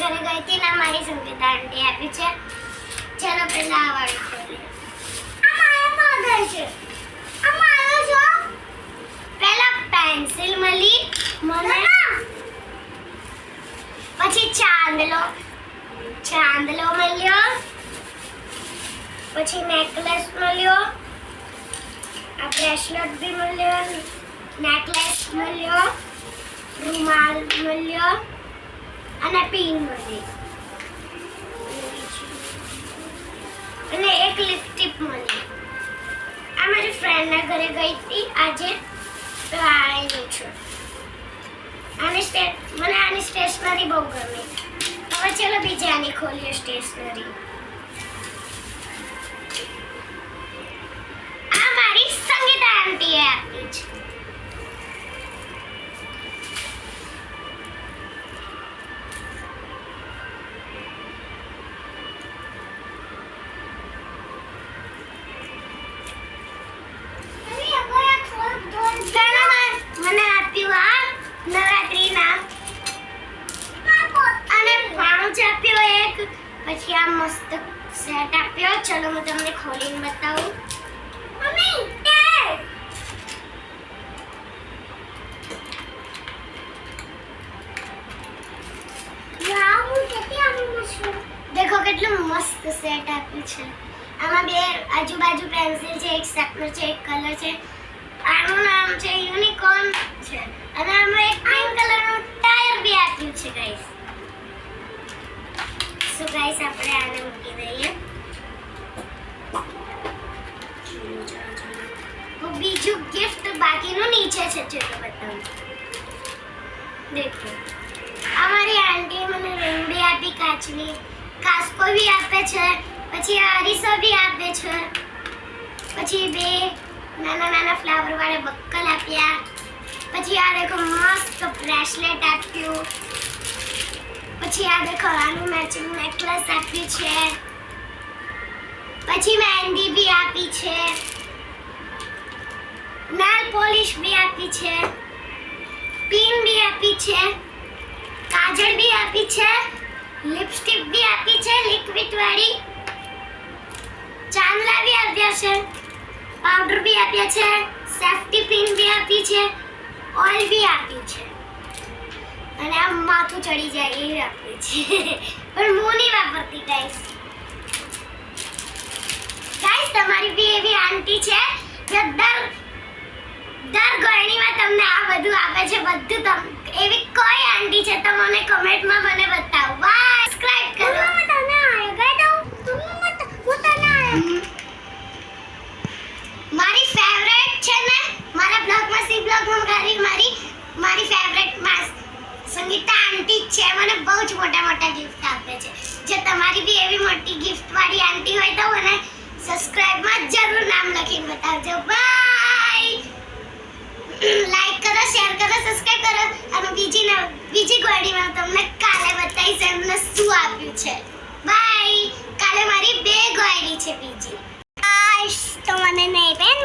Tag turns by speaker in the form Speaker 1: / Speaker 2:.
Speaker 1: ઘરે ગઈ હતી ને મારી સંગીતા આંટી આપી છે. ચલો પહેલા આ વાળી ખોલીએ. આ મારો પાવડર છે. આ મારો છો. પહેલા પેન્સિલ મળી મને, પછી ચાંદલો મળ્યો, પછી નેકલેસ મળ્યો, આ બ્રેસલેટ બી મળ્યો, નેકલેસ મળ્યો, રૂમાલ મળ્યો અને પિન મળી અને એક લિપસ્ટિક મળી. આ મારી ફ્રેન્ડના ઘરે ગઈ હતી આજે, તો આવી છું. મને આની સ્ટેશનરી બહુ ગમે. હવે ચલો બીજાની ખોલીએ સ્ટેશનરી. આ મારી સંગીતા આંટીએ આપી છે. મને આપ્યું આ નવરાત્રીના અને પાઉચ આપ્યો એક, પછી આ મસ્ત સેટ આપ્યો. ચલો હું તમને ખોલીને બતાવું. મમ્મી દેખો કેટલું મસ્ત સેટ આપ્યું છે. આમાં બે આજુબાજુ પેન્સિલ છે, એક સ્ટેપલર છે, એક કલર છે. આનું નામ છે યુનિકોર્ન છે અને આમાં એક પિંક કલરનું ટાયર બી આપ્યું છે ગાઈસ. સો ગાઈસ આપણે આને મૂકી દઈએ. બીજું ગિફ્ટ બાકીનું નીચે છે, ચલો બતાવું. દેખો અમારી આંટી મને રિંગ બી આપી, કાચની કાસ્કો બી આપે છે, પછી અરીસો બી આપે છે, પછી બે નાના ફ્લાવર વાળા બક્કલ આપ્યા, પછી આ દેખો મસ્ત બ્રેસલેટ આપ્યું, પછી આ દેખો આનું મેચિંગ નેકલેસ આપ્યું છે, પછી મહેંદી બી આપી છે, નેલ પોલિશ બી આપી છે, પિન બી આપી છે, કાજળ બી આપી છે, લિપસ્ટિક બી આપી છે લિક્વિડ વાળી, ચાંદલા બી આપ્યા છે, પાવડર બી આપ્યા છે, સેફ્ટી પિન બી આપી છે, ઓઇલ બી આપી છે અને આ માથું ચડી જાય એ આપી છે પણ હું નહીં વાપરતી ગાઈસ. તમારી બી એવી આંટી છે જે દર ગરણીમાં તમને આ બધું આપે છે. બધું એવી કોઈ આંટી છે તો મને કમેન્ટમાં મને બતાવો. બાય, સબસ્ક્રાઇબ કરો. હું તને આયેગા દઉં. હું તને મારી ફેવરેટ છે ને, મારા બ્લોગમાં સી બ્લોગમાં મારી ફેવરેટ સંગીતા આંટી છે. મને બહુ જ મોટા ગિફ્ટ આપે છે. જે તમારી બી એવી મોટી ગિફ્ટ વાળી આંટી હોય તો મને સબસ્ક્રાઇબમાં જરૂર નામ લખીને બતાવજો. બાય, લાઈક કરો, શેર કરો, સબસ્ક્રાઇબ કરો અને બીજી ગોળીમાં તમને કાલે બતાવીશ એમને શું આપ્યું છે. બાય. કાલે મારી 2 ગોળી છે બીજી. તો મને નહીં બેન